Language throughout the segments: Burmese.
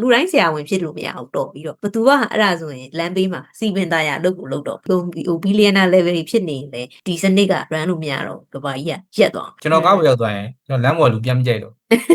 လူတိုင်းဆရာဝန်ဖြစ်လို့မရအောင်တော့ပြီးတော့ဘသူကအဲ့ဒါဆိုရင်လမ်းပေးမှာစီပင်သားရအလုပ်ကိုလုပ်တော့ဘီလီယံနာ level ဖြစ်နေလေဒီစနစ်က run လို့မရတော့ကဘာကြီးကရက်သွားကျွန်တော်ကားပေါ်ရောက်သွားရင်ကျွန်တော်လမ်းပေါ်လူပြန်မကြိုက်တော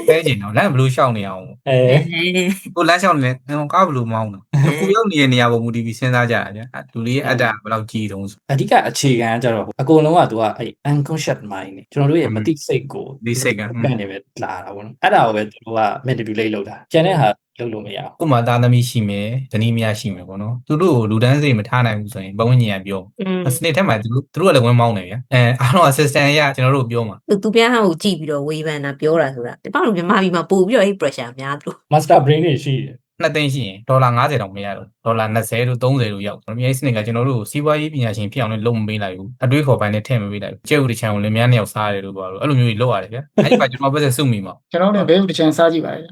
့ပဲကျင်တော့လမ်းဘလူးရှောင်းနေအောင်ကိုလမ်းရှောင်းနေကားဘလူးမောင်းတော့ကိုရောက်နေတဲ့နေရာပေါ်မူတည်ပြီးစဉ်းစားကြတာဗျာလူလေးအတ္တဘယ်လောက်ကြီးတုံးအဓိကအခြေခံကြတော့အကုန်လုံးကသူကအဲ့ unconscious mind နေကျွန်တော်တို့ရဲ့မသိစိတ်ကိုဒီစိတ်ကပြန်နေပဲလာတာပေါ့နော်အဲ့ဒါကိုပဲသူတို့က manipulate လုပ်တာကျန်တဲ့ဟာလုပ်လို့မရဘူးကိုမှသားသမီးရှိမယ်ဇနီးမယားရှိမယ်ပေါ့နော်သူတို့ကိုလူတန်းစိတ်မထားနိုင်ဘူးဆိုရင်ဘဝဉ္ဇဉ်ကပြောစနစ်ထဲမှာသူတို့ကလည်းဝင်မောင်းနေဗျာအားလုံး assistant ရကျွန်တော်တို့ပြောမှာသူပြန်ဟောက်ကြည့်ပြီးတော့ဝေဖန်တာပြောတာဆိုတာတပောက်မြန်မာပြည်မှာပို့ပြီးတော့အဲ့ pressure များသူ master brain တွေရှိတယ်2သိန်းရှိရင်ဒေါ်လာ50တောင်မရတော့ဒေါ်လာ20တို့30တို့ရောက်ကျွန်တော်မြေစနစ်ကကျွန်တော်တို့စီးပွားရေးပညာရှင်ဖြစ်အောင်လည်းလုပ်မပေးလိုက်ဘူးအတွေးခေါ်ပိုင်းနဲ့ထည့်မပေးလိုက်ဘူးကျဲဥတချံကိုလည်းများနှစ်ယောက်စားရတယ်လို့ပြောလို့အဲ့လိုမျိုးကြီးလုပ်ရတယ်ဗျာအဲ့ဒီမှာကျွန်တော်ပဲစုမိမှာကျွန်တော်လည်းဘဲဥတချံစားကြည့်ပါလေ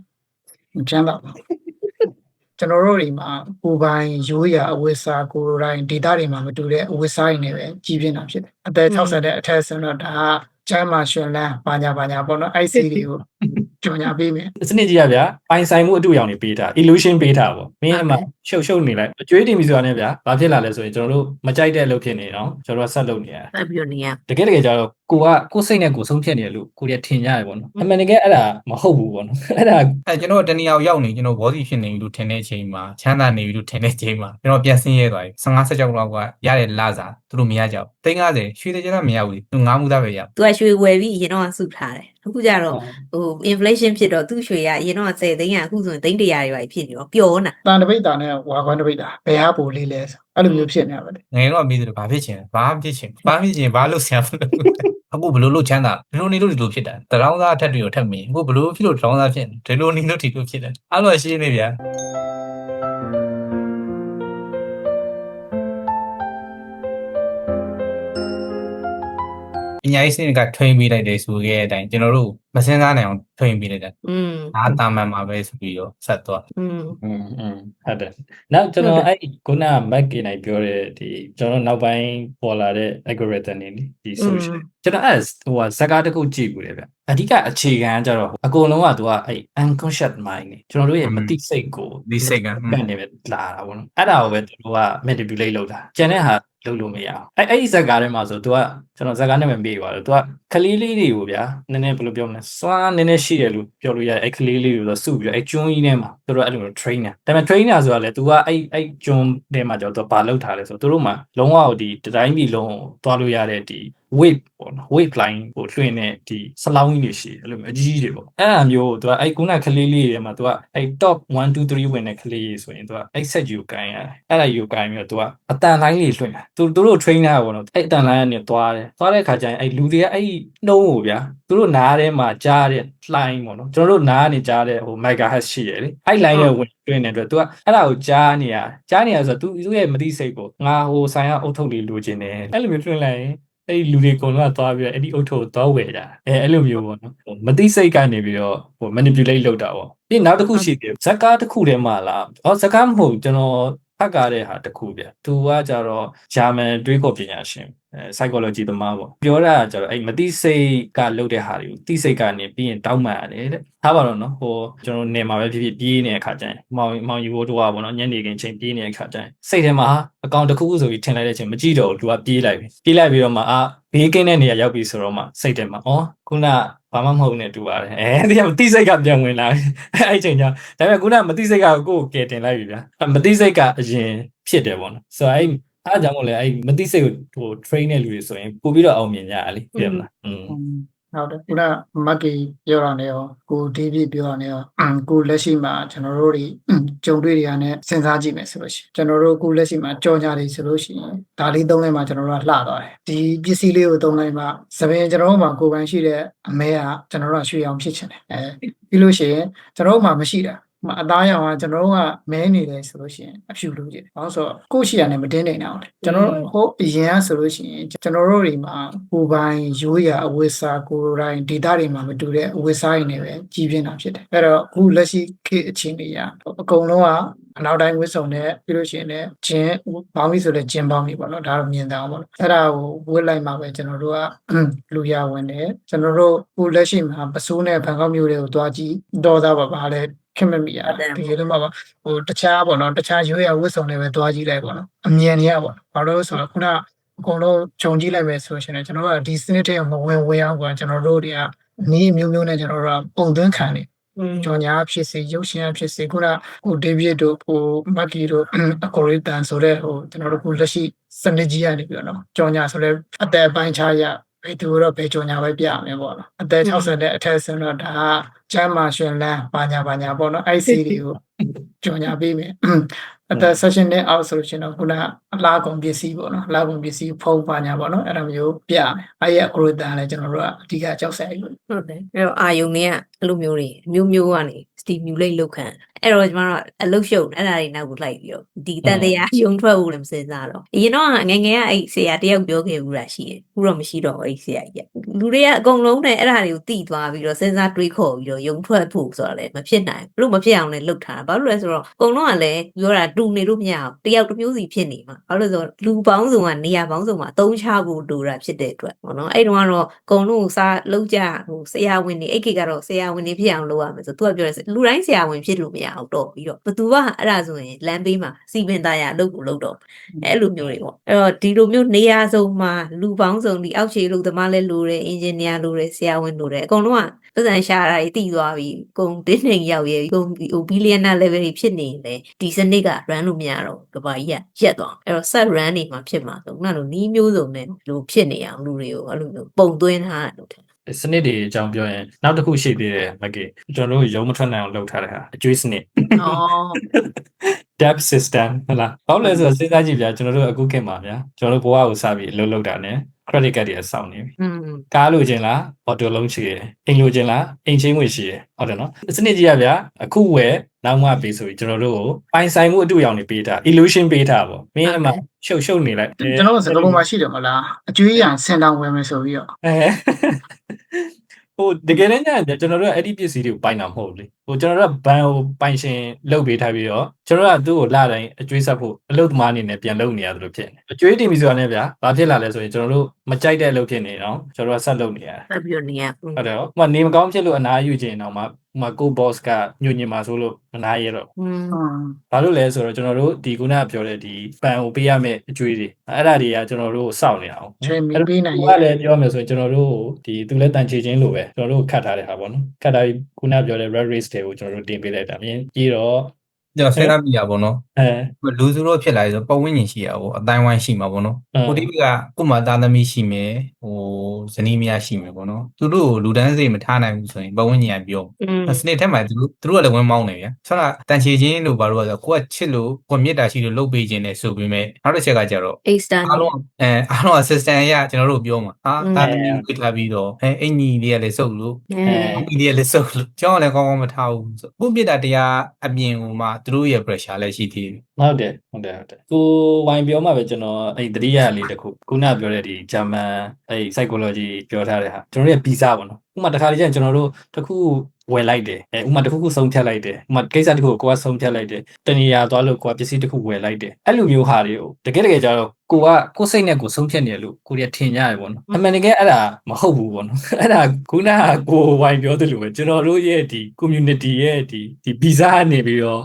ချမ်းသာပါကျွန်တော်တို့တွေမှာကိုယ်ပိုင်ရိုးရာအဝိစာကိုယ်တိုင်းဒေတာတွေမှာမတူတဲ့အဝိစာတွေနဲ့ပဲကြီးပြင်းတာဖြစ်တယ်အသက်60တဲ့အထက်ဆိုတော့ဒါကကျမ်းမာရှင်လန်းဘာညာပေါ့နော် IC တွေကိုကြော်ညာပေးမယ်စနစ်ကြီးရဗျာပိုင်ဆိုင်မှုအတူရောင်နေပေးတာ illusion ပေးတာပေါ့မင်းအမှရှုပ်နေလိုက်အကျွေးတင်ပြီဆိုတာနဲ့ဗျာဘာဖြစ်လာလဲဆိုရင်ကျွန်တော်တို့မကြိုက်တဲ့အလုပ်ဖြစ်နေတော့ကျွန်တော်ကဆက်လုပ်နေရဆက်ပြီးတော့နေရတကယ်ကြတော့ကိုစိတ်နဲ့ကိုဆုံးဖြတ်နေတယ်လို့ကိုရထင်ကြရပေါ့နော်အမှန်တကယ်အဲ့ဒါမဟုတ်ဘူးပေါ့နော်အဲ့ဒါကျွန်တော်တဏှာရောက်နေကျွန်တော်ဘောစီဖြစ်နေပြီလို့ထင်တဲ့ချိန်မှာချမ်းသာနေပြီလို့ထင်တဲ့ချိန်မှာကျွန်တော်ပြန်ဆင်းရဲသွားပြီ15 16လောက်ကရတဲ့လစာသူတို့မရကြဘူး350ရွှေတကြမရဘူးသူငါးမှုသားပဲရသူကရွှေဝယ်ပြီးရင်တော့စုထားတယ်အခုကျတော့inflation ဖြစ်တော့သူ့ရွှေရရင်တော့10သိန်းကအခုဆိုရင်300တွေပါဖြစ်နေတော့ပျော်နာတန်တပိတ်တာနဲ့ဝါခွန်းတပိတ်တာဘယ်ဟာပိုလေးလဲအဲ့လိုမျိုးဖြစ်နေပါလေငယ်တော့မိတယ်ဘာဖြစ်ချင်ဘာလို့ဆရာမလို့အခုဘလို့လို့ချမ်းသာဒီလိုနေလို့ဒီလိုဖြစ်တာတရောင်းသားအထက်တွေကိုထက်မင်းအခုဘလို့ဖြစ်လို့တရောင်းသားဖြစ်ဒီလိုနေလို့ဒီလိုဖြစ်တယ်အဲ့လိုရှင်းနေဗျာပညာရေးစနစ်ကထွင်ပေးလိုက်တယ်ဆိုခဲ့တဲ့အတိုင်းကျွန်တော်တို့မစင်းစားနိုင်အောင်ထွင်ပေးလိုက်တာဒါတာမန်မှာပဲဆိုပြီးတော့ဆက်သွားဟုတ်တယ်နောက်ကျွန်တော်အဲ့ခုန Mac နိုင်ပြောတဲ့ဒီကျွန်တော်နောက်ပိုင်းပေါ်လာတဲ့ algorithm တွေဒီ social ကျွန်တော်အဲ့ဇာတ်ကားတစ်ခုကြည့်ဘူးလေဗျအဓိကအခြေခံကြတော့အကုန်လုံးကသူကအဲ့ unconscious mind နေကျွန်တော်တို့ရဲ့မသိစိတ်ကိုဒီစိတ်ကပြန်နေပဲလာတာပေါ့နော်အဲ့ဒါကိုပဲသူတို့က manipulate လုပ်တာကျန်တဲ့ဟာလုပ်လို့မရအောင်အဲ့ဒီဇက်ကားထဲမှာဆို तू ကကျွန်တော်ဇက်ကားနဲ့မမေ့ပါဘူး तू ကခလေးလေးတွေကိုဗျာနည်းနည်းဘယ်လိုပြောမလဲစွမ်းနည်းနည်းရှိတယ်လို့ပြောလို့ရတယ်အဲ့ခလေးလေးတွေဆိုစုပြီးတော့အဲ့ကျွန်းကြီးထဲမှာသူတို့အဲ့လို trainer ဒါပေမဲ့ trainer ဆိုတာလေ तू ကအဲ့ကျွန်းထဲမှာကြော तू ဘာလုပ်ထားလဲဆိုသူတို့မှာလုံးဝဒီတိုင်းပြည်လုံးသွားလို့ရတဲ့ဒီ wave ပေါ့နော် wave line ကိုလွှင့်တဲ့ဒီစလောင်းကြီးတွေရှိတယ်အဲ့လိုမျိုးအကြီးကြီးတွေပေါ့အဲ့အမျိုး तू ကအဲ့ခုနခလေးလေးတွေမှာ तू ကအဲ့ top 1 2 3ဝင်တဲ့ခလေးဆိုရင် तू ကအဲ့ set ယူကိုင်းရတယ်အဲ့ဒါယူကိုင်းပြီးတော့ तू ကအတန်လိုင်းလေးလွှင့်တာသူတို့ trainer ပေါ့နော်အဲ့အတန်လိုင်းကနေသွားတဲ့အခါကျရင်အဲ့လူတွေကအဲ့နှုံးကိုဗျာသူတို့နားထဲမှာကြားတဲ့ line ပေါ့နော်ကျွန်တော်တို့နားကနေကြားတဲ့ဟို megahertz ရှိတယ်လေအဲ့ line နဲ့ဝင်တွင်းနေတဲ့အတွက် तू ကအဲ့ဒါကိုကြားနေရဆိုတော့ तू ရဲ့မသိစိတ်ကိုငါဟိုဆိုင်ကအုတ်ထုတ်လေးလိုချင်တယ်အဲ့လိုမျိုးတွင်းလိုက်ရင်အဲ့ဒီလူတွေအကုန်လုံးကသွားပြီးတော့အဲ့ဒီအုတ်ထုတ်ကိုသွားဝယ်တာအဲ့လိုမျိုးပေါ့နော်မသိစိတ်ကနေပြီးတော့ဟို manipulate လုပ်တာပေါ့ပြီးနောက်တစ်ခုရှိတယ်ဇက်ကားတစ်ခုတည်းမှလားဇက်ကားမဟုတ်ကျွန်တော်ဖတ်ကားတဲ့ဟာတစ်ခုဗျသူကကြတော့ဂျာမန်တွေးခေါ်ပညာရှင်psychology သမားပေါ့ပြောတာကြတော့အဲ့မသိစိတ်ကလုပ်တဲ့ဟာတွေကိုသိစိတ်ကနေပြီးရင်တောင်းပန်ရတယ်တဲ့ထားပါတော့နော်ဟိုကျွန်တော်နေမှာပဲဖြစ်ပြေးနေတဲ့အခါကျရင်မောင်ယူဖို့တော့ပေါ့နော်ညနေခင်းချိန်ပြေးနေတဲ့အခါကျရင်စိတ်ထဲမှာအကောင့်တစ်ခုခုဆိုပြီးထင်လိုက်တဲ့အချိန်မကြည့်တော့ဘူးသူကပြေးလိုက်ပြီးတော့မှဘေးကင်းတဲ့နေရာရောက်ပြီဆိုတော့မှစိတ်ထဲမှာခုနဘာမှမဟုတ်နဲ့တူပါတယ်ဒီကမသိစိတ်ကပြန်ဝင်လာအဲ့ချိန်ကျဒါပေမဲ့ခုနမသိစိတ်ကကိုယ်ကယ်တင်လိုက်ပြီဗျာမသိစိတ်ကအရင်ဖြစ်တယ်ပေါ့နော်ဆိုတော့အားကြောင့်မို့လဲအဲ့မသိစိတ်ကိုဟို train တဲ့လူတွေဆိုရင်ပို့ပြီးတော့အောင်မြင်ကြရလေပြမလားဟုတ်တယ်ခုနမက်ကီပြောတာနဲ့ရောကိုဒီပြပြောတာနဲ့ရောကိုလက်ရှိမှာကျွန်တော်တို့တွေကြုံတွေ့တွေကနေစဉ်းစားကြည့်မယ်ဆိုလို့ရှိရင်ကျွန်တော်တို့ကိုလက်ရှိမှာကြော်ညာတွေဆိုလို့ရှိရင်ဒါလေးသုံးလိုက်မှကျွန်တော်တို့ကလှသွားတယ်ဒီပစ္စည်းလေးကိုသုံးလိုက်မှသပင်ကျွန်တော်တို့မှာကိုယ်ပိုင်ရှိတဲ့အမဲကကျွန်တော်တို့ကရွှေအောင်ဖြစ်ချင်တယ်ပြီးလို့ရှိရင်ကျွန်တော်တို့မှာမရှိတာအသားရောင်ကကျွန်တော်တို့ကမဲနေတယ်ဆိုလို့ရှိရင်အဖြူလို့ကြည့်တယ်။ဘာလို့ဆိုတော့ကိုယ့်ရှိရနဲ့မတင်းနိုင်အောင်လေ။ကျွန်တော်တို့ဟိုအရင်ကဆိုလို့ရှိရင်ကျွန်တော်တို့တွေမှာကိုယ်ပိုင်ရိုးရာအဝိစာကိုယ်တိုင်းဒေတာတွေမှာမတူတဲ့အဝိစာတွေနဲ့ပဲကြီးပြင်းတာဖြစ်တယ်။အဲ့တော့အခုလက်ရှိခေတ်အခြေအနေရအကုန်လုံးကအနောက်တိုင်းဝစ်စုံနဲ့ပြီးလို့ရှိရင်လည်းဂျင်းဘောင်းမီဆိုလည်းဂျင်းဘောင်းမီပေါ့နော်ဒါတော့မြင်တာအောင်ပေါ့နော်အဲ့ဒါကိုဝစ်လိုက်မှာပဲကျွန်တော်တို့ကလူရဝင်တယ်ကျွန်တော်တို့အခုလက်ရှိမှာပစိုးနဲ့ဘန်ကောက်မြို့တွေကိုတွားကြည့်တော့သားပါလဲ ခင်မမိရဒီလိုမှပါဟိုတခြားပေါ့နော်တခြားရိုးရဝတ်စုံတွေပဲတွားကြည့်လိုက်ပေါ့နော်အမြင်တွေကပေါ့ဘာလို့ဆိုတော့ခုနအကုန်လုံးဂျုံကြည့်လိုက်မယ်ဆိုရှင်ကျွန်တော်တို့ကဒီစနစ်တွေမဝင်အောင်ကကျွန်တော်တို့တွေကနီးမျိုးမျိုးနဲ့ကျွန်တော်တို့ကပုံသွင်းခံနေကြော်ညာဖြစ်စေရုပ်ရှင်ဖြစ်စေခုနဟိုဒေးဗစ်တို့ဟိုမက်ကီတို့အကိုရီတန်ဆိုတဲ့ဟိုကျွန်တော်တို့ခုလက်ရှိစနစ်ကြီးရနေပြီနော်ကြော်ညာဆိုတဲ့အသက်ပိုင်းခြားရဘယ်သူတော့ဘယ်ကြော်ညာပဲပြရမယ်ပေါ့နော်အသက်60တဲ့အထက်ဆိုတော့ဒါကကျမ်းမာရှင်လန်းဘာညာပေါ့နော်အဲ့စီတွေကိုကြော်ညာပေးမယ်အသက် session နဲ့အောက်ဆိုလို့ရှင်တော့ခုနအလားကုန်ပစ္စည်းပေါ့နော်အလားကုန်ပစ္စည်းဖုံးဘာညာပေါ့နော်အဲ့ဒါမျိုးပြရမယ်အဲ့ရအကိုရီတန်လည်းကျွန်တော်တို့ကအဓိကကြောက်စရာကြီးဟုတ်တယ်အဲ့တော့အာယုံတွေကအဲ့လိုမျိုးတွေမျိုးကနေ stimulate လုပ်ခံအဲ့တော့ကျွန်တော်တို့အလုတ်ရှုပ်အဲ့ဒါတွေနောက်ကိုလိုက်ပြီးတော့ဒီတန်တရားယုံထွက်ဖို့လည်းမစင်စားတော့အရင်တော့ငယ်ငယ်ကအဲ့ဆရာတယောက်ပြောခဲ့ဘူးလားရှိတယ်ခုတော့မရှိတော့အဲ့ဆရာကြီးလူတွေကအကုန်လုံးနဲ့အဲ့ဒါတွေကိုတိသွားပြီးတော့စဉ်းစားတွေးခေါ်ပြီးတော့ယုံထွက်ဖို့ဆိုတာလည်းမဖြစ်နိုင်ဘူးလို့မဖြစ်အောင်လည်းလုပ်ထားတာဘာလို့လဲဆိုတော့အကုန်လုံးကလည်းပြောတာတူနေလို့မရအောင်တယောက်တစ်မျိုးစီဖြစ်နေမှာဘာလို့လဲဆိုတော့လူပေါင်းစုံကနေရာပေါင်းစုံမှာသုံးချဖို့တူတာဖြစ်တဲ့အတွက်ပေါ့နော်အဲ့တုန်းကတော့အကုန်လုံးစားလုံးကြဟိုဆရာဝန်တွေအဲ့ခေတ်ကတော့ဆရာဝန်တွေဖြစ်အောင်လုပ်ရမယ်ဆိုသူကပြောတယ်လူတိုင်းဆရာဝန်ဖြစ်လို့မရအောင်တော့ပြီးတော့ဘသူကအဲ့ဒါဆိုရင်လမ်းဘေးမှာစီပင်သားရအလုပ်ကိုလုပ်တော့အဲ့လိုမျိုးတွေပေါ့အဲ့တော့ဒီလိုမျိုးနေရာစုံမှာလူပေါင်းစုံဒီအောက်ခြေလူသမားလည်းလိုတယ်အင်ဂျင်နီယာလိုတယ်ဆရာဝန်လိုတယ်အကုန်လုံးကပတ်စံရှာတာတွေတည်သွားပြီအကုန်တင်းနေရောက်ရဲ့အကုန်ဟိုဘီလီယံနာ level တွေဖြစ်နေတယ်ဒီစနစ်က run လို့မရတော့ကဘာကြီးကရက်သွားအဲ့တော့ set run နေမှာဖြစ်မှာဆိုခုနကလိုနီးမျိုးစုံနဲ့လိုဖြစ်နေအောင်လူတွေကိုအဲ့လိုမျိုးပုံသွင်းထားတယ်လို့ထင်စနစ်တွေအကြောင်းပြောရင်နောက်တစ်ခုရှိသေးတယ်မကေကျွန်တော်တို့ရုံးမထွက်နိုင်အောင်လုပ်ထားတဲ့ဟာအကျွေးစနစ်debt system ဟုတ်လားဘာလို့လဲဆိုတော့စဉ်းစားကြည့်ဗျာကျွန်တော်တို့အခုခေတ်မှာဗျာကျွန်တော်တို့ဘဝကိုစပြီးအလုပ်လုပ်တာ ਨੇ credit card တွေအဆောင်နေပြီကားလိုချင်လားအော်တိုလုံးချေတယ်အိမ်လိုချင်လားအိမ်ချင်းငွေရှိတယ်ဟုတ်တယ်နော်စနစ်ကြီးရဗျာအခုဝယ်နောက်မှပေးဆိုပြီးကျွန်တော်တို့ကိုပိုင်ဆိုင်မှုအတူရောင်နေပေးတာ illusion ပေးတာပေါ့မင်းအမှရှုပ်နေလိုက်ကျွန်တော်စကားပုံမှာရှိတယ်မလားအကျွေးရဆင်တောင်ဝယ်မယ်ဆိုပြီးတော့ဟိုတကယ်တမ်းကျကျွန်တော်တို့အဲ့ဒီပစ္စည်းတွေကိုပိုင်တာမဟုတ်ဘူးလေဟိုကျွန်တော်တို့ကဘန်ကိုပိုင်ရှင်လုပ်ပေးထားပြီးတော့ကျွန်တော်တို့ကသူ့ကိုလာတိုင်းအကျွေးဆက်ဖို့အလုပ်သမားအနေနဲ့ပြန်လုပ်နေရတယ်လို့ဖြစ်နေအကျွေးတင်ပြီးဆိုတာနဲ့ဗျာဘာဖြစ်လာလဲဆိုရင်ကျွန်တော်တို့မကြိုက်တဲ့အလုပ်ဖြစ်နေတော့ကျွန်တော်တို့ကဆက်လုပ်နေရတယ်ဆက်ပြီးတော့နေရဟုတ်တယ်ဟိုမှာနေမကောင်းဖြစ်လို့အနားယူခြင်းတော့မှကို boss ကညွှန်ညင်ပါဆိုလို့အနားရတော့ဘာလို့လဲဆိုတော့ကျွန်တော်တို့ဒီခုနကပြောတဲ့ဒီပန်ကိုပေးရမယ့်အကျွေးတွေအဲ့ဒါတွေကကျွန်တော်တို့စောင့်နေအောင်ချိန်ပေးနိုင်ရလည်းပြောမယ်ဆိုရင်ကျွန်တော်တို့ဒီသူလည်းတန်ချေချင်းလိုပဲကျွန်တော်တို့ခတ်ထားတဲ့ဟာပေါ့နော်ခတ်ထားပြီးခုနကပြောတဲ့ red race တွေကိုကျွန်တော်တို့တင်ပေးလိုက်တာမြင်ပြီးတော့ကျွန်တော်ဆွဲထားမိတာပေါ့နော်လူစုလို့ဖြစ်လာဆိုပတ်ဝန်းကျင်ရှိရပေါ့အတိုင်းဝိုင်းရှိမှာပေါ့နော်ကိုတိပိကကို့မှာသားသမီးရှိမယ်ဟိုဇနီးမယားရှိမယ်ပေါ့နော်သူတို့လူတန်းစိတ်မထားနိုင်ဘူးဆိုရင်ပတ်ဝန်းကျင်ကပြောစနစ်ထဲမှာသူတို့ကလည်းဝင်မောင်းနေဗျာဆိုတော့တန်ချေချင်းလို့ဘာလို့လဲဆိုကိုကချစ်လို့ကိုမြစ်တာရှိလို့လုပ်ပေးခြင်းနဲ့ဆိုပြီးမဲ့နောက်တစ်ချက်ကကြတော့အားလုံး assistant ရကျွန်တော်တို့ပြောမှာသားသမီးကိုထားပြီးတော့အင်ကြီးတွေကလည်းစုပ်လို့အမီတွေကလည်းစုပ်လို့ကျောင်းကလည်းကောင်းကောင်းမထားဘူးကိုမြစ်တာတရားအပြင်ဟိုမှာသူတို့ရဲ့ pressure လည်းရှိသေးတယ်ဟုတ်တယ်ကိုဝိုင်ပြောမှာပဲကျွန်တော်အဲ့တတိယလေးတစ်ခုခုနပြောတဲ့ဒီဂျာမန်အဲ့ psychology ပြောထားတဲ့ဟာကျွန်တော်တို့ရဲ့ visa ပေါ့နော်ဥပမာတစ်ခါတည်းကျရင်ကျွန်တော်တို့တစ်ခုဝယ်လိုက်တယ်ဥပမာတစ်ခုခုဆုံးဖြတ်လိုက်တယ်ဥပမာကိစ္စတစ်ခုကိုကဆုံးဖြတ်လိုက်တယ်တဏှာသွားလို့ကိုကပစ္စည်းတစ်ခုဝယ်လိုက်တယ်အဲ့လိုမျိုးဟာတွေကိုတကယ်ကြတော့ကိုစိတ်နဲ့ကိုဆုံးဖြတ်နေလို့ကိုရထင်ကြရပေါ့နော်အမှန်တကယ်အဲ့ဒါမဟုတ်ဘူးပေါ့နော်အဲ့ဒါခုနကကိုဝိုင်ပြောသလိုပဲကျွန်တော်တို့ရဲ့ဒီ community ရဲ့ဒီ visa နေပြီးတော့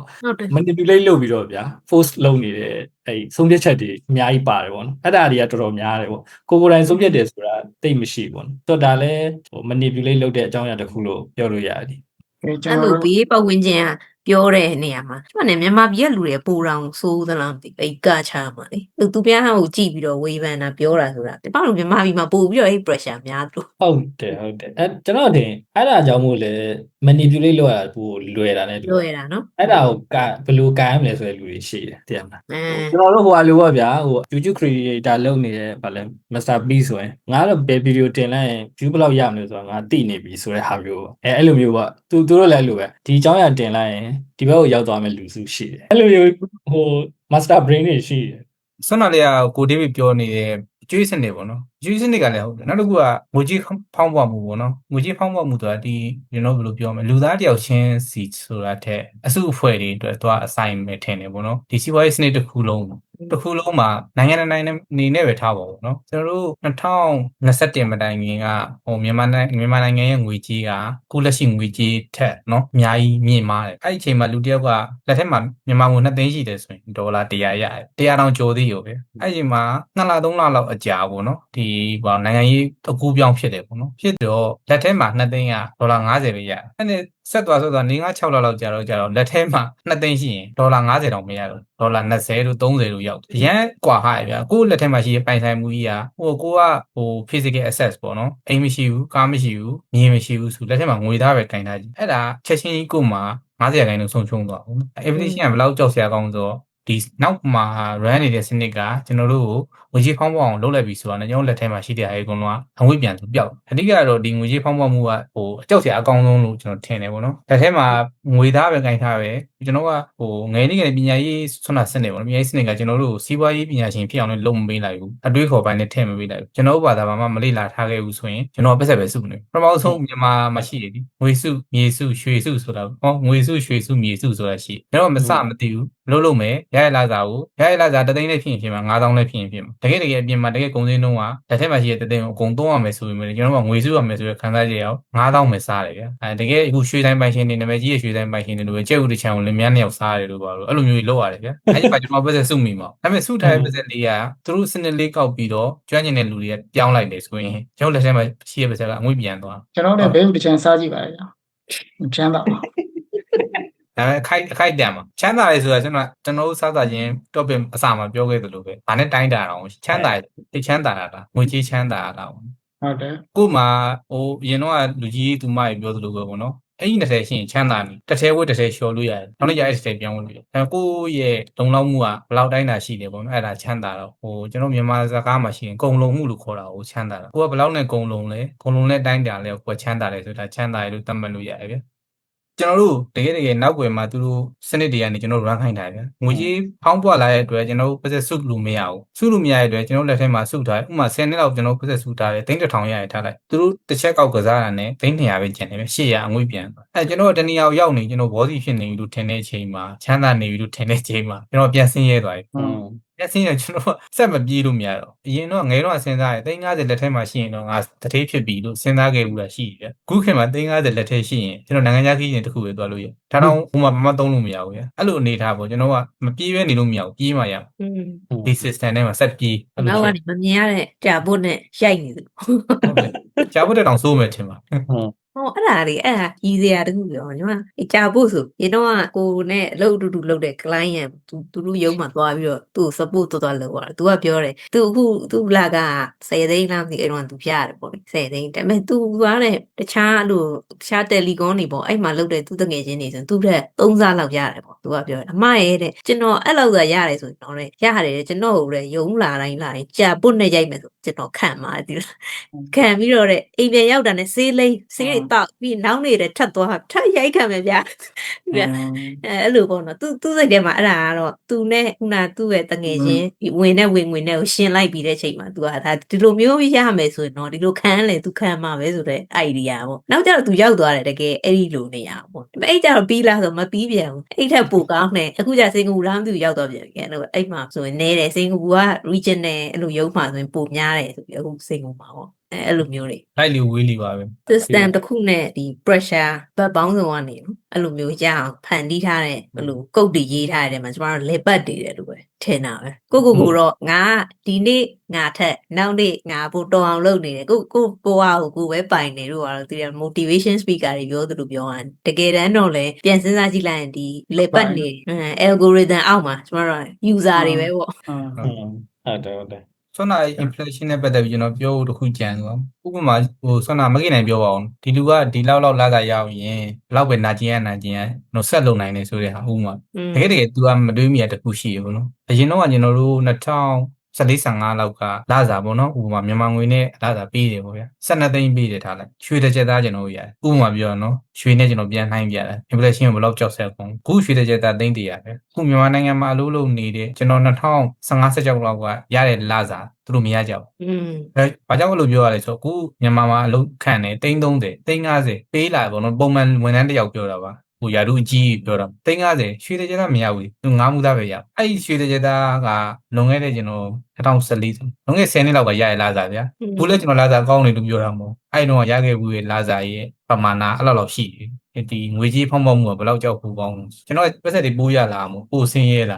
manipulate လုပ်ပြီးတော့ဗျာ force လုပ်နေတဲ့အဲ့ဆုံးဖြတ်ချက်တွေအများကြီးပါတယ်ပေါ့နော်အဲ့ဒါတွေကတော်တော်များတယ်ပေါ့ကိုယ်တိုင်ဆုံးဖြတ်တယ်ဆိုတာတိတ်မရှိပေါ့နော်ဆိုတော့ဒါလည်းmanipulate လုပ်တဲ့အကြောင်းအရာတစ်ခုလို့ပြောလို့ရတယ်အဲ့လိုဘေးပတ်ဝန်းကျင်ကပြောတဲ့နေရာမှာကျွန်တော်မြန်မာပြည်ကလူတွေပူတောင်ဆိုးသလားမသိဘူးကချာမှာလေသူပြားဟောကိုကြည့်ပြီးတော့ဝေဖန်တာပြောတာဆိုတာတပတ်လုံးမြန်မာပြည်မှာပို့ပြီးတော့အဲ့ pressure များလို့ဟုတ်တယ်အဲကျွန်တော်တင်အဲ့ဒါကြောင့်မို့လဲ manipulate လုပ်ရတာပို့လွယ်တာနဲ့လွယ်တာနော်အဲ့ဒါကိုဘယ်လိုကိုင်ရမလဲဆိုတဲ့လူတွေရှိတယ်သိရမလားကျွန်တော်တို့ဟိုလိုပေါ့ဗျာဟို YouTube creator လုပ်နေတဲ့ဗာလဲ Master P ဆိုရင်ငါတော့ဘယ် video တင်လိုက်ရင် view ဘယ်လောက်ရမလဲဆိုတာငါသိနေပြီဆိုတဲ့ဟာမျိုးအဲ့လိုမျိုးပေါ့သူတို့လည်းလိုပဲဒီအကြောင်းအရာတင်လိုက်ရင်ဒီဘက်ကိုရောက်သွားမယ်လူစုရှိတယ်အဲ့လိုမျိုးဟို master brain တွေရှိတယ်ဆွမ်းနာလေးကကိုဒေးဗစ်ပြောနေတဲ့အကျွေးစနစ်ပေါ့နော် ယူစနစ်ကလည်းဟုတ်တယ်နောက်တစ်ခုကငွေကြေးဖောင်းပွားမှုပေါ့နော်ငွေကြေးဖောင်းပွားမှုဆိုတာဒီကျွန်တော်ဘယ်လိုပြောမလဲလူသားတယောက်ချင်းစီဆိုတာထက်အစုအဖွဲ့တွေအတွက်သွားအဆိုင်ပဲထင်တယ်ပေါ့နော်ဒီစီးပွားရေးစနစ်တစ်ခုလုံးမှာနိုင်ငံနေနဲ့ပဲထားပါဘူးเนาะကျွန်တော်တို့2021မတိုင်ခင်ကဟိုမြန်မာနိုင်ငံရဲ့ငွေကြေးကခုလက်ရှိငွေကြေးထက်เนาะအများကြီးမြင့်မားတယ်အဲ့ဒီအချိန်မှာလူတစ်ယောက်ကလက်ထက်မှာမြန်မာငွေ2သိန်းရှိတယ်ဆိုရင်ဒေါ်လာ100ရတယ်100တောင်ကျော်သေးရောပဲအဲ့ဒီမှာ2လ3လလောက်အကြာပေါ့เนาะဒီဘာနိုင်ငံရေးအကူပြောင်းဖြစ်တယ်ပေါ့เนาะဖြစ်တော့လက်ထက်မှာ2သိန်းကဒေါ်လာ90ပဲရတယ်အဲ့ဒီဆက်သွား4 6လလောက်ကြာတော့လက်ထဲမှာ2သိန်းရှိရင်ဒေါ်လာ90တောင်မရတော့ဒေါ်လာ20လို့30လို့ရောက်တယ်အရန်กว่าဟာဗျာကိုယ့်လက်ထဲမှာရှိတဲ့ပိုင်ဆိုင်မှုကြီးကကိုကphysical access ပေါ့နော်အိမ်မရှိဘူးကားမရှိဘူးမြေမရှိဘူးဆိုလက်ထဲမှာငွေသားပဲကင်ထားကြည့်အဲ့ဒါချက်ချင်းကြီးကိုမှ90%ဆုံးရှုံးသွားဘူး inflation ကဘယ်လောက်ကြောက်စရာကောင်းဆိုတော့ဒီနောက်မှာ run နေတဲ့စနစ်ကကျွန်တော်တို့ကိုငွေကြေးဖောင်းပွားအောင်လုပ်လိုက်ပြီဆိုတာနဲ့ကျွန်တော်လက်ထဲမှာရှိတဲ့အရာတွေအကုန်လုံးကအငွေ့ပြန်ဆိုပျောက်အဓိကတော့ဒီငွေကြေးဖောင်းပွားမှုကအကြောက်စရာအကောင်းဆုံးလို့ကျွန်တော်ထင်တယ်ပေါ့နော်လက်ထဲမှာငွေသားပဲကင်ထားပဲကျွန်တော်ကငယ်နေ့ကပညာရေးဆွမ်းနာစနစ်ပေါ့နော်ပညာရေးစနစ်ကကျွန်တော်တို့စီးပွားရေးပညာရှင်ဖြစ်အောင်လည်းလုပ်မပေးလိုက်ဘူးအတွေးခေါ်ပိုင်းနဲ့ထည့်မပေးလိုက်ဘူးကျွန်တော်တို့ဘာသာဘာမှမလေ့လာထားခဲ့ဘူးဆိုရင်ကျွန်တော်ပတ်သက်ပဲစုနေပထမဆုံးမြန်မာမှာရှိတယ်ဒီငွေစုမြေစုရွှေစုဆိုတာငွေစုရွှေစုမြေစုဆိုတာရှိကျွန်တော်မစမသိဘူးလုပ်မယ်ရရလာစား3သိန်းနဲ့ဖြစ်ရင်ဖြစ်မှာ9000နဲ့ဖြစ်ရင်ဖြစ်မှာတကယ်အပြင်မှာတကယ်ကုန်စည်နှုန်းကလက်ထက်မှာရှိတဲ့3သိန်းကိုအကုန်သုံးရမယ်ဆိုပေမဲ့ကျွန်တော်ကငွေစုရမယ်ဆိုရခံစားချက်ရောက်9000ပဲစားတယ်ဗျာတကယ်အခုရွှေတိုင်းပိုင်ရှင်တွေနာမည်ကြီးရဲ့ရွှေတိုင်းပိုင်ရှင်တွေလိုပဲကျဲဥတစ်ချံကိုလင်းမြန်းနှစ်ယောက်စားတယ်လို့ပါလို့အဲ့လိုမျိုးကြီးလုပ်ရတယ်ဗျာအဲ့ဒီမှာကျွန်တော်ပတ်သက်စုမိမှာဒါပေမဲ့စုထားတဲ့ပတ်သက်လေးကသူတို့စနစ်လေးကောက်ပြီးတော့ကျွမ်းကျင်တဲ့လူတွေကပြောင်းလိုက်တယ်ဆိုရင်ကျွန်တော်လက်ထဲမှာရှိတဲ့ပတ်သက်ကအငွေ့ပြန်သွားကျွန်တော်လည်းဘဲဥတစ်ချံစားကြည့်ပါလေချမ်းသာပါဒါပေမဲ့အခိုက်တန်မှာချမ်းသာရဲဆိုတာကျွန်တော်တို့စားတာချင်း topic အစမှာပြောခဲ့သလိုပဲ။ဒါနဲ့တိုင်းတာတော့ချမ်းသာတိတ်ချမ်းသာတာလားငွေကြီးချမ်းသာတာဟုတ်တယ်ကို့မှာအရင်တော့လူကြီးသူမကြီးပြောသလိုပဲပေါ့နော်။အဲ့ဒီ20ရှိရင်ချမ်းသာနေတစ်ထဲဝတ်တစ်ထဲလျှော်လို့ရတယ်။နောက်နေ့ကျအဲ့တစ်ထဲပြောင်းလို့ရတယ်။ကိုယ့်ရဲ့လုံလောက်မှုကဘယ်လောက်တိုင်းတာရှိတယ်ပေါ့နော်။အဲ့ဒါချမ်းသာတော့ကျွန်တော်မြန်မာစကားမှာရှိရင်ဂုံလုံမှုလို့ခေါ်တာကိုချမ်းသာတာ။ကိုကဘယ်လောက်နဲ့ဂုံလုံလဲဂုံလုံနဲ့တိုင်းတာလဲကိုကချမ်းသာတယ်ဆိုတာချမ်းသာရလို့သတ်မှတ်လို့ရတယ်ဗျ။ကျွန်တော်တို့တကယ်နောက်ွယ်မှာသူတို့စနစ်တွေကနေကျွန်တော် run ခိုင်းထားတယ်ငွေကြီးဖောင်းပွားလာတဲ့အတွက်ကျွန်တော်တို့ပတ်သက်စုလို့မရဘူးစုလို့မရတဲ့အတွက်ကျွန်တော်လက်ထဲမှာစုထားတယ်ဥပမာ10နှစ်လောက်ကျွန်တော်ပတ်သက်စုထားတယ်3000ရရထားလိုက်သူတို့တစ်ချက်ကောက်ကစားတာနဲ့200ပဲကျန်တယ်ပဲ800အငွေ့ပြန်ကျွန်တော်တနည်းအောင်ရောက်နေကျွန်တော်ဘောစီဖြစ်နေပြီလို့ထင်တဲ့အချိန်မှာချမ်းသာနေပြီလို့ထင်တဲ့အချိန်မှာကျွန်တော်ပြန်ဆင်းရဲသွားပြီအစင်းရကျွန်တော်ဆက်မပြေးလို့မရတော့အရင်တော့ငယ်တော့စဉ်းစားတယ်350လက်ထဲမှာရှိရင်တော့ငါတထေးဖြစ်ပြီလို့စဉ်းစားခဲ့ဘူးလားရှိတယ်ခုခေတ်မှာ350လက်ထဲရှိရင်ကျွန်တော်နိုင်ငံခြားခီးရင်တစ်ခုပဲသွားလို့ရဒါတော့ဟိုမှာဘာမှသုံးလို့မရဘူးဗျအဲ့လိုအနေထားပေါ့ကျွန်တော်ကမပြေးပဲနေလို့မရဘူးပြေးမှရဒီ system ထဲမှာဆက်ပြေးနောက်ကနေမမြင်ရတဲ့ကြာပုတ်နဲ့ရိုက်နေသူကြာပုတ်တောင်စိုးမယ်ထင်ပါအဲ့ဒါလေအဲ့ဒါကြီးစရာတခုပြောညီမကြာဖို့ဆိုရင်တော့ကိုနဲ့အလုပ်အတူလုပ်တဲ့ client သူတို့ရုံးမှာသွားပြီးတော့သူ့ support သွားလုပ်ရတာသူကပြောတယ်သူအခုသူ့လာက10သိန်းလားမသိအဲ့တော့သူပြရတယ်ပေါ့လေ10သိန်းဒါပေမဲ့သူသွားတဲ့တခြားအဲ့လိုတခြား telecom တွေပေါ့အဲ့မှာလုပ်တဲ့သူတငယ်ချင်းတွေဆိုသူ့ထက်3ဆလောက်ရတယ်ပေါ့သူကပြောတယ်အမရဲ့တဲ့ကျွန်တော်အဲ့လောက်သာရတယ်ဆိုတော့လေရတယ်ကျွန်တော်ကိုလည်းရုံးလာတိုင်းကြာပုတ်နဲ့ရိုက်မယ်ဆိုကျွန်တော်ခံပါတယ်ဒီခံပြီးတော့တဲ့အိမ်ပြန်ရောက်တာနဲ့ဆေးတောက်ပြီးနောက်နေတဲ့ထပ်သွားထပ်ရိုက်ခံမယ်ဗျာအဲ့လိုပေါ့နော်သူစိတ်ထဲမှာအဲ့ဒါကတော့သူနဲ့ခုနသူ့ရဲ့တငယ်ချင်းဝင်နဲ့ကိုရှင်းလိုက်ပြီးတဲ့ချိန်မှာသူကဒါဒီလိုမျိုးရမယ်ဆိုရင်တော့ဒီလိုခံလေသူခံမှာပဲဆိုတဲ့ idea ပေါ့နောက်ကျတော့သူရောက်သွားတယ်တကယ်အဲ့ဒီလိုနေရပေါ့အဲ့ကျတော့ပြီးလားဆိုမပြီးပြန်ဘူးအဲ့ထက်ပိုကောင်းတယ်အခုကျစင်ကာပူလားမသိဘူးရောက်သွားပြန်အဲ့လိုအဲ့မှာဆိုရင်နဲတယ်စင်ကာပူက regional အဲ့လိုရုံးမှာဆိုရင်ပိုများတယ်ဆိုပြီးအခုစင်ကာပူမှာပေါ့အဲ့လိုမျိုးတွေလိုက်လီဝေးလီပါပဲ system တစ်ခုနဲ့ဒီ pressure ဘတ်ပေါင်းစုံကနေနော်အဲ့လိုမျိုးရအောင်ဖန်တီးထားတဲ့ဘယ်လိုကုတ်တွေရေးထားတဲ့မှာကျမတို့လေပတ်တွေတယ်လို့ပဲထင်တာပဲကိုတော့ငါဒီနေ့ငါထက်နောက်နေ့ငါပိုတော်အောင်လုပ်နေတယ်ကိုပေါ်အောင်ကိုပဲပိုင်နေလို့ကတော့ဒီ motivation speaker တွေပြောသလိုပြောရင်တကယ်တမ်းတော့လေပြန်စဉ်းစားကြည့်လိုက်ရင်ဒီလေပတ်နေ algorithm အောက်မှာကျမတို့ user တွေပဲပေါ့ဟုတ်တယ်ဆွမ်းနာ inflation နဲ့ပတ်သက်ပြီးကျွန်တော်ပြောဖို့တစ်ခုကြံသွားဥပမာဆွမ်းနာမကိနိုင်ပြောပါအောင်ဒီလူကဒီလောက်လာတာရောက်ရင်ဘလောက်ပဲနာကျင်တော့ဆက်လုံနိုင်နေဆိုတဲ့ဟာဥပမာတကယ် तू ကမတွေးမိရတခုရှိရဘူးနော်အရင်တော့ကျွန်တော်တို့ 14-15လောက်ကလာစားပေါ့နော်ဥပမာမြန်မာငွေနဲ့လာစားပေးတယ်ပေါ့ဗျာ12သိန်းပေးတယ်ထားလိုက်ရွှေတစ်ကြက်သားကျွန်တော်တို့ရတယ်ဥပမာပြောရနော်ရွှေနဲ့ကျွန်တော်ပြန်နှိုင်းပြတယ် inflation ဘယ်လောက်ကြောက်ဆက်ကုန်ခုရွှေတစ်ကြက်သားသိန်း100ပဲခုမြန်မာနိုင်ငံမှာအလုပ်လုပ်နေတဲ့ကျွန်တော်2015-16လောက်ကရတဲ့လာစားသူတို့မရကြဘူးဘာကြောင့်လို့ပြောရလဲဆိုတော့ခုမြန်မာမှာအလုပ်ခံနေသိန်း30သိန်း50ပေးလာပေါ့နော်ပုံမှန်ဝန်ထမ်းတစ်ယောက်ပြောတာပါဟိုယာတို့အကြီးပြောတာသိန်း50ရွှေတစ်ကြက်သားမရဘူးသူငါးမှုသားပဲရအဲ့ဒီရွှေတစ်ကြက်သားကလွန်ခဲ့တဲ့ကျွန်တော်2014လွန်ခဲ့10နှစ်လောက်ကရရလာစားဗျာခုလည်းကျွန်တော်လာစားကောင်းတယ်လို့ပြောတာမဟုတ်အဲ့တော့ရခဲ့ဘူးရဲ့လာစားရဲ့ပမာဏအဲ့လောက်ရှိတယ်ဒီငွေကြီးဖောင်းဖောင်းမှုကဘယ်လောက်ကြောက်ဖို့ကောင်းကျွန်တော်ပတ်သက်တွေပိုးရလာမို့ပိုဆင်းရဲလာ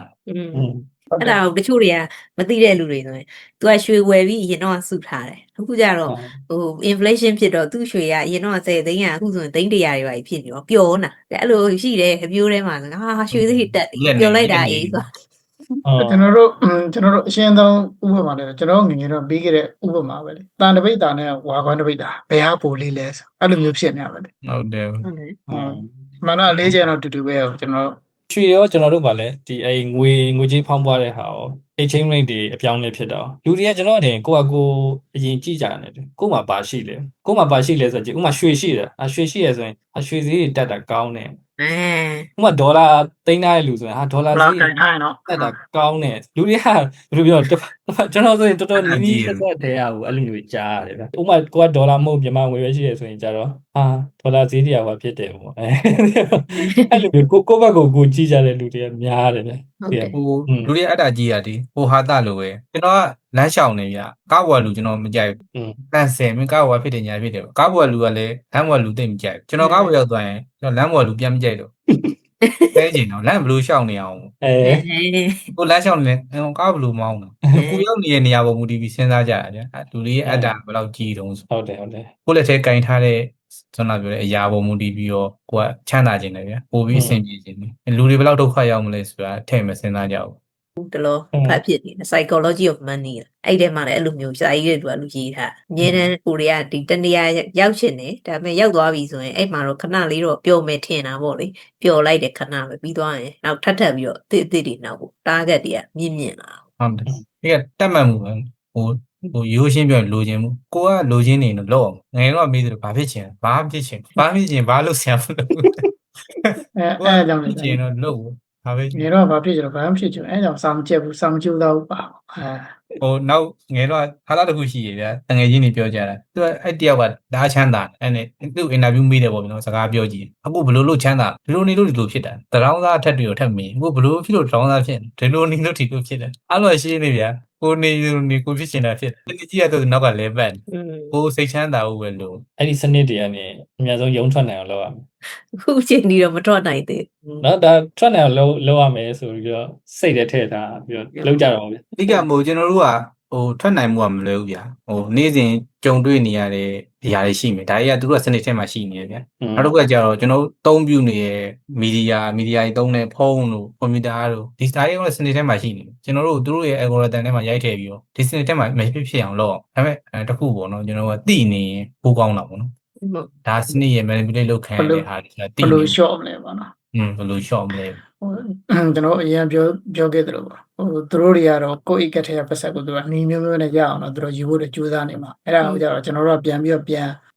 အဲ့ဒါကိုတချို့တွေကမသိတဲ့လူတွေဆိုရင် तू ကရွှေဝယ်ပြီးအရင်တော့စုထားတယ်အခုကျတော့ဟို inflation ဖြစ်တော့သူ့ရွှေကအရင်တော့10သိန်းကအခုဆိုရင်သိန်း100တွေပါဖြစ်နေတော့ပျော်နာအဲ့လိုရှိတယ်အပြိုးထဲမှာဟာရွှေစိတ်တက်ပျော်လိုက်တာအေးဆိုကျွန်တော်တို့အရှင်းဆုံးဥပမာလည်းကျွန်တော်ငငယ်တော့ပြီးခဲ့တဲ့ဥပမာပဲလေတာတပိတ်တာနဲ့ဝါခွန်းတပိတ်တာဘယ်ဟာပိုလေးလဲဆိုအဲ့လိုမျိုးဖြစ်နေရပါလေဟုတ်တယ်မနလေးကျန်တော့တူတူပဲကျွန်တော်ရွှေရောကျွန်တော်တို့ကလည်းဒီအဲ့ငွေကြီးဖောင်းပွားတဲ့ဟာရော exchange rate တွေအပြောင်းလဲဖြစ်တော့လူတွေကကျွန်တော်အရင်ကိုအရင်ကြည့်ကြတယ်ကို့မှာပါရှိလဲကို့မှာပါရှိလဲဆိုကြည့်ဥမာရွှေရှိတယ်ရွှေရှိရဆိုရင်ရွှေစည်းတွေတက်တာကောင်းတယ်ဥမာဒေါ်လာသိန်းထားတဲ့လူဆိုရင်ဒေါ်လာစည်းတက်တာကောင်းတယ်လူတွေကဘယ်လိုပြောကျွန်တော်ဆိုရင်တော်တော်နီးနီးဆက်တဲ့ဟာကိုအဲ့လိုမျိုးကြားရတယ်ဗျဥမာကိုကဒေါ်လာမဟုတ်မြန်မာငွေပဲရှိရဆိုရင်ကြတော့ဒေါ်လာစည်းတွေကဘာဖြစ်တယ်ပေါ့အဲ့လိုမျိုးကိုဘက်ကိုကြည့်ကြတဲ့လူတွေကများတယ်ဗျဟိုလူတွေအဲ့ဒါကြီးရတယ်ဟိုဟာတလို့ပဲကျွန်တော်ကလမ်းလျှောက်နေပြကားဘွားလူကျွန်တော်မကြိုက်ဘူးတန်ဆယ်မင်းကားဘွားဖြစ်တယ်ညာဖြစ်တယ်ကားဘွားလူကလည်းလမ်းဘွားလူသိမ့်မကြိုက်ကျွန်တော်ကားဘွားရောက်သွားရင်ကျွန်တော်လမ်းဘွားလူပြန်မကြိုက်တော့တဲကျင်တော့လမ်းဘလူးလျှောက်နေအောင်ကိုလမ်းလျှောက်နေကားဘလူးမောင်းကိုရောက်နေတဲ့နေရာပေါ်မူတည်ပြီးစဉ်းစားကြတာဗျာလူတွေရဲ့အတ္တဘယ်လောက်ကြီးတုံးဆိုဟုတ်တယ်ကိုလက်ထဲကင်ထားတဲ့ကျွန်တော်ပြောတဲ့အရာပေါ်မူတည်ပြီးတော့ကိုကချမ်းသာခြင်းတယ်ဗျာပို့ပြီးအဆင်ပြေခြင်းတယ်လူတွေဘယ်လောက်ဒုက္ခရောက်မလဲဆိုတာထည့်မစဉ်းစားကြဘူးတလို့ဖတ်ဖြစ်နေ psychology of money အဲ့ဒီမှာလည်းအဲ့လိုမျိုးစာရေးတွေလူရေးထားအမြဲတမ်းကိုရီးယားဒီတနေရာရောက်ရှင်နေဒါပေမဲ့ရောက်သွားပြီဆိုရင်အဲ့မှာတော့ခဏလေးတော့ပျော်မယ်ထင်တာပေါ့လေပျော်လိုက်တဲ့ခဏပဲပြီးသွားရင်နောက်ထပ်ပြီးတော့အစ်တွေနောက်ကို target တွေကမြင့်လာဟုတ်တယ်ဒီကတက်မှတ်မှုပဲဟိုရိုးရှင်းပြောလိုချင်မှုကိုကလိုချင်နေတော့လော့ငယ်တော့မေးတယ်ဘာဖြစ်ချင်ဘာဖြစ်ချင်ဘာလို့ဆရာမလို့အဲ့ကြောင့်လေချင်တော့လို့ဘာပဲငယ်တော့ဘာဖြစ်ကြတော့ဘာမှဖြစ်ချင်အဲ့ကြောင့်စာမကြက်ဘူးစာမကြိုးတော့ပါဟိုနောက်ငယ်တော့ဟာလာတခုရှိရဗျာတငယ်ချင်းတွေပြောကြတာသူကအဲ့တယောက်ကဒါချမ်းသာအဲ့နဲ့သူ့အင်တာဗျူးမေးတယ်ပေါ့ဗျာစကားပြောကြည့်အခုဘလို့လို့ချမ်းသာဒီလိုနေလို့ဒီလိုဖြစ်တာတရောင်းသားအထက်တွေကိုထပ်မင်းအခုဘလို့ဖြစ်လို့တရောင်းသားဖြစ်ဒီလိုနေလို့ဒီလိုဖြစ်တယ်အဲ့လိုရှင်းနေဗျာကိုနေကိုဖြစ်ချင်တာဖြစ်တယ်ဒီကြီးကတော့နောက်ကလဲပတ်ကိုစိတ်ချမ်းသာဖို့ပဲလို့အဲ့ဒီစနစ်တွေကနေအများဆုံးရုံထွက်နိုင်အောင်လုပ်ရမယ်ခုချိန်ဒီတော့မထွက်နိုင်သေးဘူးเนาะဒါထွက်နိုင်အောင်လုပ်ရမယ်ဆိုပြီးတော့စိတ်ထဲထည့်ထားပြီးတော့လုပ်ကြတော့ဗျာအဓိကမို့ကျွန်တော်တို့ကဟိုထွက်နိုင်မှုကမလွယ်ဘူးဗျာဟိုနေ့စဉ်ကြုံတွေ့နေရတဲ့အရာတွေရှိမယ်ဒါတွေကသူတို့ကစနစ်ထဲမှာရှိနေတယ်ဗျာနောက်တစ်ခုကကျတော့ကျွန်တော်တို့သုံးပြုနေတဲ့မီဒီယာတွေသုံးတဲ့ဖုန်းတို့ကွန်ပျူတာတို့ဒီစာရေးကစနစ်ထဲမှာရှိနေတယ်ကျွန်တော်တို့သူတို့ရဲ့ algorithm ထဲမှာရိုက်ထည့်ပြီးတော့ဒီစနစ်ထဲမှာမဖြစ်အောင်လုပ်အောင်ဒါပေမဲ့တခုပေါ့နော်ကျွန်တော်ကသိနေပိုးကောင်းတာပေါ့နော်ဒါစနစ်ရဲ့ manipulate လုပ်ခံရတဲ့ဟာတွေဆိုတာသိဘယ်လို short မလဲပေါ့နော်ဘယ်လို short မလဲကျွန်တော်အရင်ပြောခဲ့သလိုပါဟိုသူတို့တွေကတော့ကိုယ့်အိတ်ကထဲကပတ်ဆက်ကိုသူကအနည်းမျိုးနဲ့ရအောင်တော့သူတို့ယူဖို့ကြိုးစားနေမှာအဲ့ဒါကိုကြတော့ကျွန်တော်တို့ကပြန်ပြီးတော့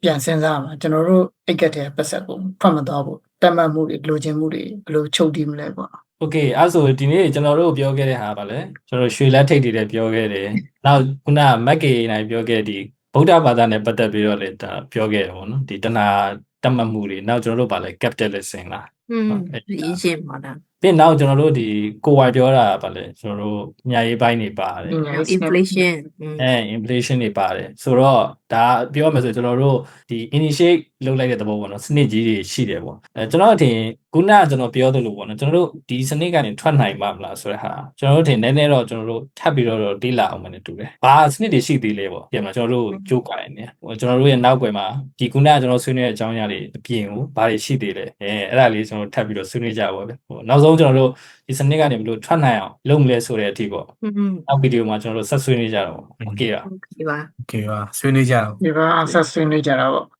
ပြန်စဉ်းစားမှာကျွန်တော်တို့အိတ်ကထဲကပတ်ဆက်ကိုဖတ်မသွားဖို့တတ်မှတ်မှုတွေလိုချင်မှုတွေဘယ်လိုချုပ်တည်မလဲပေါ့โอเคအဲ့ဆိုဒီနေ့ကျွန်တော်တို့ပြောခဲ့တဲ့ဟာပါလေကျွန်တော်ရွှေလက်ထိတ်တွေလည်းပြောခဲ့တယ်နောက်ခုနကမက်ကေနိုင်ပြောခဲ့ဒီဗုဒ္ဓဘာသာနဲ့ပတ်သက်ပြီးတော့လည်းဒါပြောခဲ့တယ်ပေါ့နော်ဒီတဏှာတတ်မှတ်မှုတွေနောက်ကျွန်တော်တို့ပါလေ capitalism လားအရှင်းပါတာပြီးနောက်ကျွန်တော်တို့ဒီကိုဝိုင်ပြောတာပါလေကျွန်တော်တို့အများကြီးပိုင်းနေပါတယ် inflation inflation တွေပါတယ်ဆိုတော့ဒါပြောရမယ်ဆိုကျွန်တော်တို့ဒီ initiate လုပ်လိုက်တဲ့သဘောပေါ့နော်စနစ်ကြီးတွေရှိတယ်ပေါ့ကျွန်တော်အထင်ခုနကကျွန်တော်ပြောသလိုပေါ့နော်ကျွန်တော်တို့ဒီစနစ်ကနေထွက်နိုင်မှာမလားဆိုတဲ့ဟာကျွန်တော်တို့ထင်နည်းနည်းတော့ကျွန်တော်တို့ထပ်ပြီးတော့လေ့လာအောင်မနဲ့တူတယ်ဘာစနစ်တွေရှိသေးလဲပေါ့ပြန်မှာကျွန်တော်တို့ကြိုးကိုင်နေကျွန်တော်တို့ရဲ့နောက်ွယ်မှာဒီခုနကကျွန်တော်ဆွေးနွေးတဲ့အကြောင်းအရာတွေအပြင်ကိုဘာတွေရှိသေးလဲအဲ့ဒါလေးကျွန်တော်ထပ်ပြီးတော့ဆွေးနွေးကြပါဗျနောက်ဆုံးကျွန်တော်တို့ဒီစနစ်ကနေဘယ်လိုထွက်နိုင်အောင်လုပ်မလဲဆိုတဲ့အထိပေါ့နောက်ဗီဒီယိုမှာကျွန်တော်တို့ဆက်ဆွေးနွေးကြတော့โอเคပါโอเคပါဆွေးနွေးကြတော့ဒီပါဆက်ဆွေးနွေးကြတာပေါ့